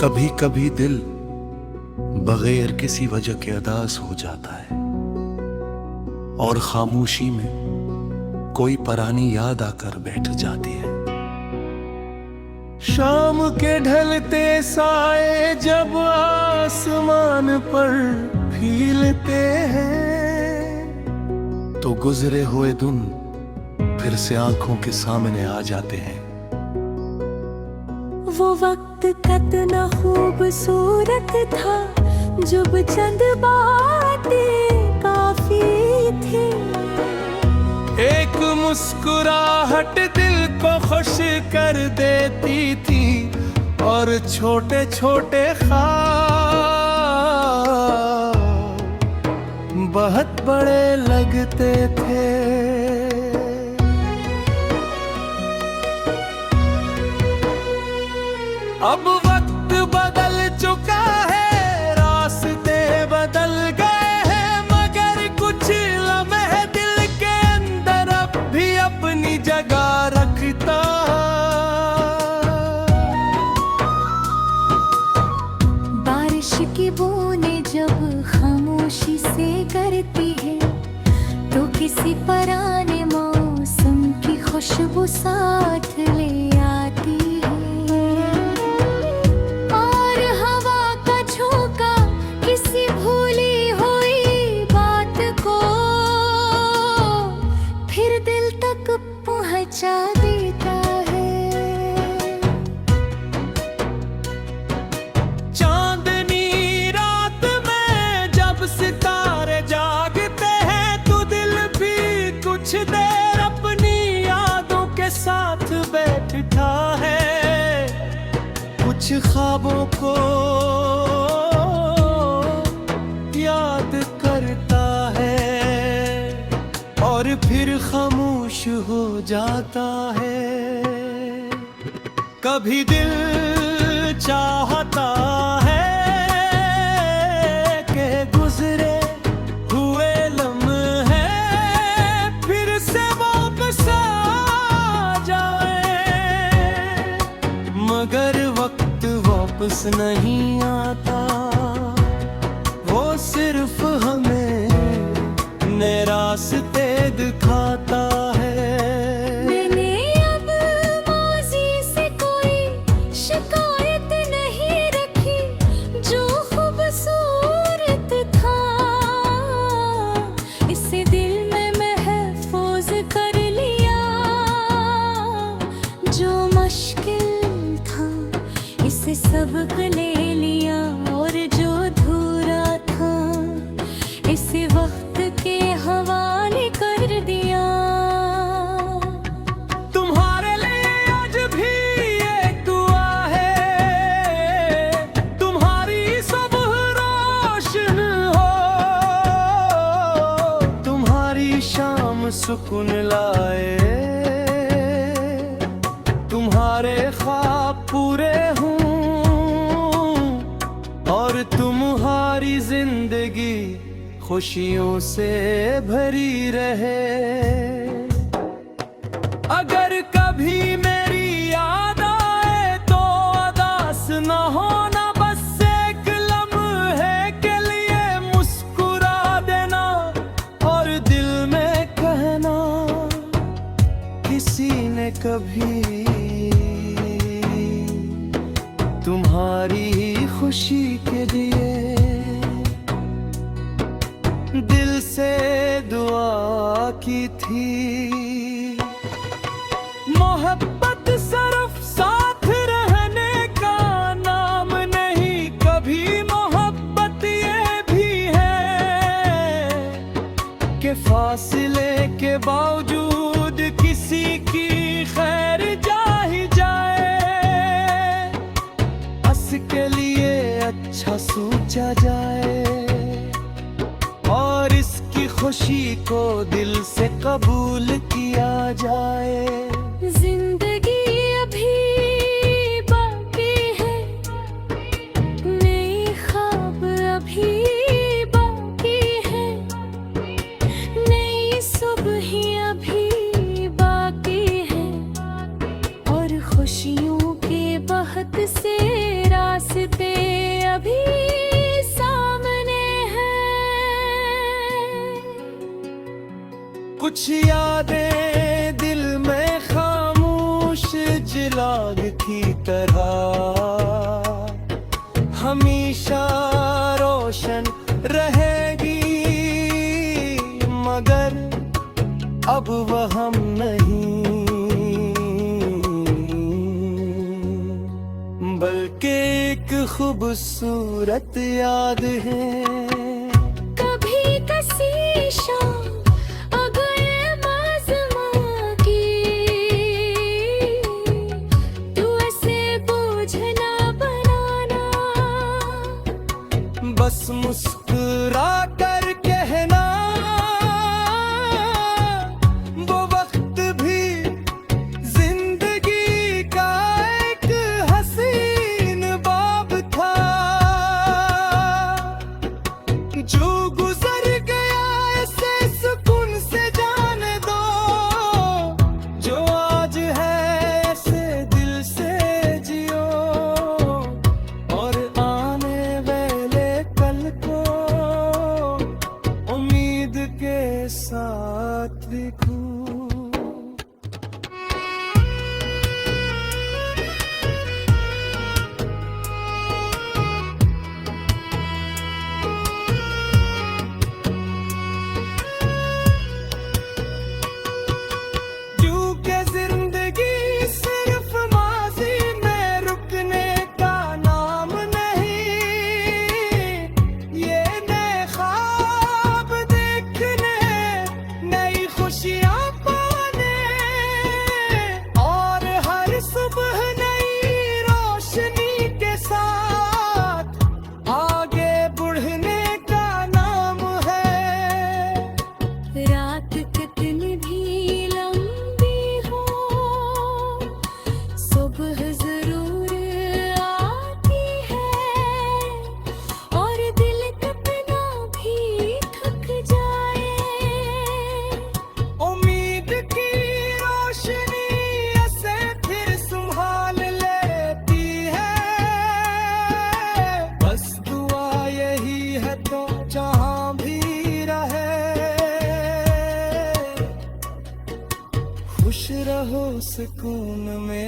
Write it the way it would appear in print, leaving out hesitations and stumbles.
कभी कभी दिल बगैर किसी वजह के उदास हो जाता है और खामोशी में कोई पुरानी याद आकर बैठ जाती है। शाम के ढलते साए जब आसमान पर फीलते हैं तो गुजरे हुए दिन फिर से आंखों के सामने आ जाते हैं। वो वक्त कितना खूबसूरत था जब चंद बातें काफी थी। एक मुस्कुराहट दिल को खुश कर देती थी और छोटे छोटे ख्वाब बहुत बड़े लगते थे। अब वक्त बदल चुका है, रास्ते बदल गए हैं, मगर कुछ लम्हे दिल के अंदर अब भी अपनी जगह रखता। बारिश की बूंदें जब खामोशी से करती है तो किसी पुराने मौसम की खुशबू साथ ले आती है। पहुंचा देता है चांदनी रात में जब सितारे जागते हैं तो दिल भी कुछ देर अपनी यादों के साथ बैठता है। कुछ ख्वाबों को याद करता है और फिर खामोश हो जाता है। कभी दिल चाहता है कि गुजरे हुए लम्हे फिर से वापस आ जाए, मगर वक्त वापस नहीं आता, वो सिर्फ हमें नए रास्ते दिखाता है। मैंने अब माज़ी से कोई शिकायत नहीं रखी, जो खूबसूरत था इसे दिल में महफूज कर लिया। जो मुश्किल था इसे सबक ले लिया और जो अधूरा था इसे वक्त के हवाले कर दिया। तुम्हारे लिए आज भी एक दुआ है, तुम्हारी सुबह रोशन हो, तुम्हारी शाम सुकून लाए, तुम्हारे ख्वाब पूरे हों और तुम्हारी जिंदगी खुशियों से भरी रहे। अगर कभी मेरी याद आए तो उदास न होना, बस एक लम्हे के लिए मुस्कुरा देना और दिल में कहना किसी ने कभी तुम्हारी खुशी के लिए दिल से दुआ की थी। मोहब्बत सिर्फ साथ रहने का नाम नहीं, कभी मोहब्बत ये भी है कि फासले के बावजूद किसी की खैर जा ही जाए, हंस के लिए अच्छा सोचा जाए और इसकी खुशी को दिल से कबूल किया जाए। जिंदगी अभी बाकी है, नए ख्वाब अभी बाकी है, नई सुबह अभी बाकी है और खुशियों के बहुत से रास्ते कुछ यादें दिल में खामोश चिराग की तरह हमेशा रोशन रहेगी, मगर अब वह हम नहीं, बल्कि एक खूबसूरत याद है। कभी कसी शाम आ गए माज़मा की, तू ऐसे बोझ ना बनाना, बस मुस्कुरा कर कहना, वो वक्त भी जिंदगी का एक हसीन बाब था, जो गुजर गया ऐसे सुकून से जाने दो, जो आज है ऐसे दिल से जियो, और आने वाले कल को उम्मीद के साथ लिखूं। क्योंकि जिंदगी सिर्फ माजी में रुकने का नाम नहीं, ये नए ख्वाब देखने, नई खुशियाँ पाने, और हर सुबह नई रोशनी के साथ आगे बढ़ने का नाम है। रात कितनी भी लंबी हो, सुबह जरूर आती है, और दिल कितना भी थक जाए, उम्मीद की रोशनी ऐसे फिर संभाल लेती है, बस दुआ यही है तो जहां भी रहे, खुश रहो सुकून में